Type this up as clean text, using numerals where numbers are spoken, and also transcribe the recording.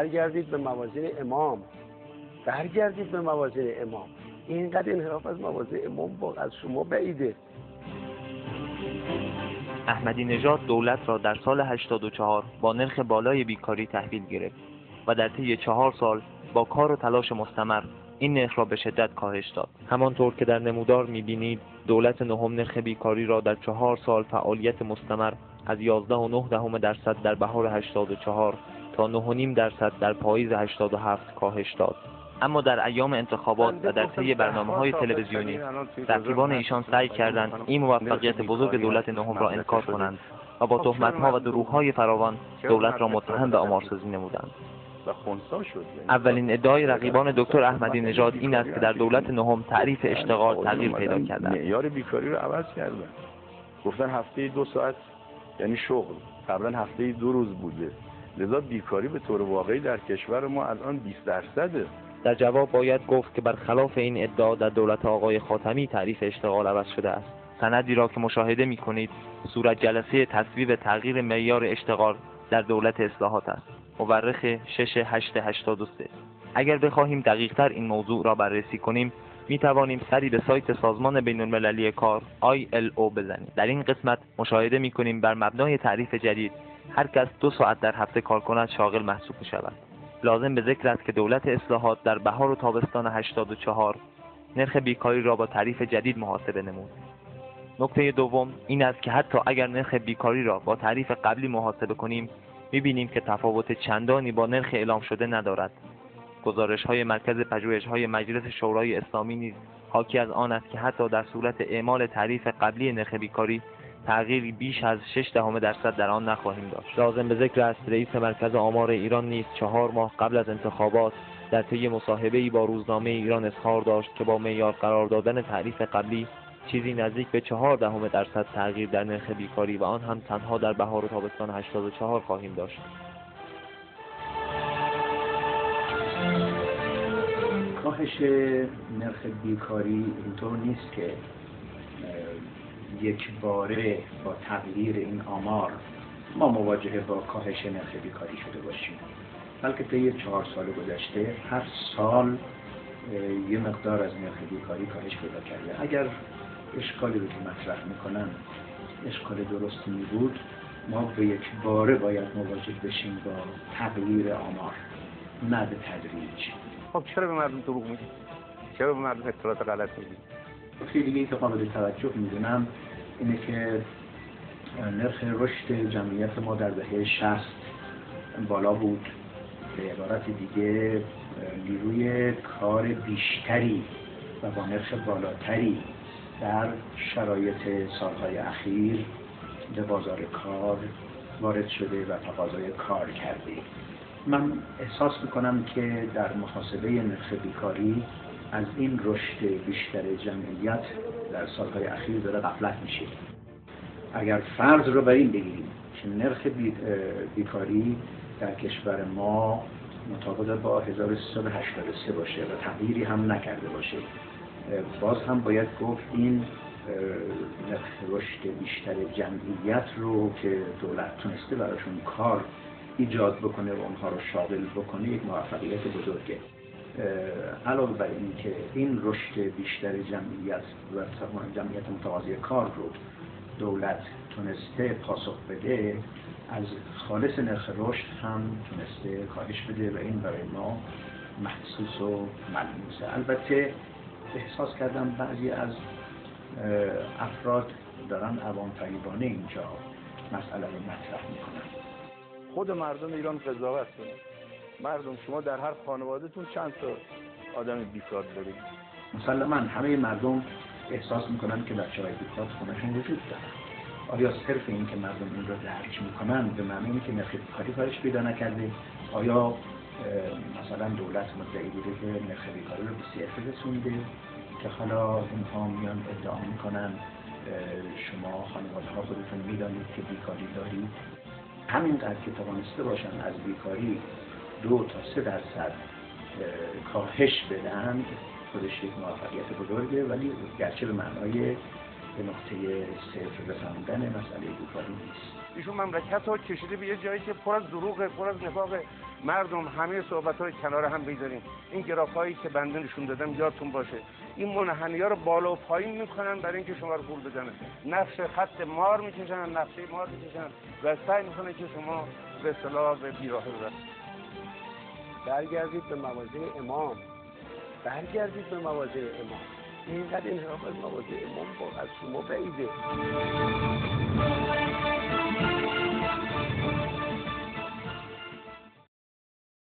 برگردید به موازین امام، برگردید به موازین امام. اینقدر انحراف از موازین امام از شما بعیده. احمدی نژاد دولت را در سال 84 با نرخ بالای بیکاری تحویل گرفت و در طی 4 سال با کار و تلاش مستمر این نرخ را به شدت کاهش داد. همانطور که در نمودار می‌بینید دولت نهم نرخ بیکاری را در 4 سال فعالیت مستمر از 11.9% در بهار 84 تا 9.5% در پاییز 87 کاهش داد. اما در ایام انتخابات و در طی برنامه‌های تلویزیونی رقیبان ایشان سعی کردند این موفقیت بزرگ دولت نهم را انکار کنند و با تهمت‌ها و دروغ‌های فراوان دولت را متهم به آمارسازی نمودند. اولین ادعای رقیبان دکتر احمدی نژاد این است که در دولت نهم تعریف اشتغال تغییر پیدا کرده است. معیار بیکاری رو عوض کردن. گفتن هفته 2 ساعت یعنی شغل، قبلا هفته 2 روز بوده. لذا بیکاری به طور واقعی در کشور ما الان 20%. در جواب باید گفت که برخلاف این ادعا در دولت آقای خاتمی تعریف اشتغال عوض شده است. سندی را که مشاهده می‌کنید صورت جلسه تصویب تغییر معیار اشتغال در دولت اصلاحات است. مورخ 6/8/83. اگر بخواهیم دقیق‌تر این موضوع را بررسی کنیم می‌توانیم سری به سایت سازمان بین‌المللی کار ILO بزنیم. در این قسمت مشاهده می‌کنیم بر مبنای تعریف جدید هر کس 2 ساعت در هفته کار کند شاغل محسوب می‌شود. لازم به ذکر است که دولت اصلاحات در بهار و تابستان 84 نرخ بیکاری را با تعریف جدید محاسبه نمود. نکته دوم این است که حتی اگر نرخ بیکاری را با تعریف قبلی محاسبه کنیم می‌بینیم که تفاوت چندانی با نرخ اعلام شده ندارد. گزارش‌های مرکز پژوهش‌های مجلس شورای اسلامی نیز حاکی از آن است که حتی در صورت اعمال تعریف قبلی نرخ بیکاری تغییری بیش از 0.6% در آن نخواهیم داشت. لازم به ذکر است رئیس مرکز آمار ایران نیز 4 ماه قبل از انتخابات در طی مصاحبه‌ای با روزنامه ایران اظهار داشت که با معیار قرار دادن تعریف قبلی چیزی نزدیک به 0.4% تغییر در نرخ بیکاری و آن هم تنها در بهار و تابستان 84 خواهیم داشت. کاهش نرخ بیکاری اینطور نیست که یک باره با تغییر این آمار ما مواجه با کاهش نرخ بیکاری شده باشیم، بلکه طی 4 سال گذشته هر سال یه مقدار از نرخ بیکاری کاهش پیدا کرده. اگر اشکالی رو که مطرح میکنن اشکال درستی می بود ما به یک باره باید مواجه بشیم با تغییر آمار، نه به تدریج. خب چرا به مردم دروغ میگی؟ چرا به مردم اطلاعات غلط میدی؟ نکته دیگه‌ای که قابل توجه میدونم اینه که نرخ رشد جمعیت ما در دهه 60 بالا بود. به عبارت دیگه نیروی کار بیشتری و با نرخ بالاتری در شرایط سالهای اخیر به بازار کار وارد شده و تقاضای کار کرده. من احساس میکنم که در محاسبه نرخ بیکاری از این رشد بیشتر جمعیت در سالهای اخیر داره غفلت میشه. اگر فرض رو بر این بگیریم که نرخ بیکاری در کشور ما مطابق با 1383 باشه و تغییری هم نکرده باشه، باز هم باید گفت این نرخ رشد بیشتر جمعیت رو که دولت تونسته براشون کار ایجاد بکنه و اونها رو شاغل بکنه یک موفقیت بزرگه. علاوه بر این که این رشد بیشتر جمعیت و جمعیت متقاضی کار رو دولت تونسته پاسخ بده، از خالص نرخ رشد هم تونسته کاهش بده و این برای ما محسوس و ملموسه. البته احساس کردم بعضی از افراد دارن عوام‌فریبانه اینجا مسئله رو مطرح میکنن. خود مردم ایران قضاوت کنید. مردم شما در هر خانواده‌تون چند تا آدم بیکار دارید؟ مسلماً همه مردم احساس میکنن که بچه‌های بیکار خونه‌شون وجود داره. آیا صرف این که مردم این رو درک میکنن به معنی اینه که نرخ بیکاری کاهش پیدا نکرده؟ آیا مثلا دولت مدعی بوده که نرخ بیکاری رو به 0 رسونده که حالا اینها میان ادعا میکنن شما خانواده‌ها خودتون میدانید که بیکاری دارید؟ همینقدر که توانسته باشن از بیکاری 2 تا 3% کاهش بدن خودش یک موفقیت بزرگه، ولی گرچه به معنای به نقطه صفر رساندن مسئله بیکاری نیست. ایشون مملکت رو کشیده به یه جایی که پر از دروغه، پر از نفاق. مردم همه صحبت‌های کنار هم بگذاریم. این گرافایی که بنده نشون دادم یادتون باشه، این منحنی‌ها رو بالا و پایین میکنن برای اینکه شما رو پول بزنن. نقش خط مار میکشن، نقشه مار میکشن و سعی میکنه که شما به اصطلاح به بیراهه برسید. برگردید به مواضع امام، برگردید به مواضع امام. اینقدر انحراف از مواضع امام از شما بعیده.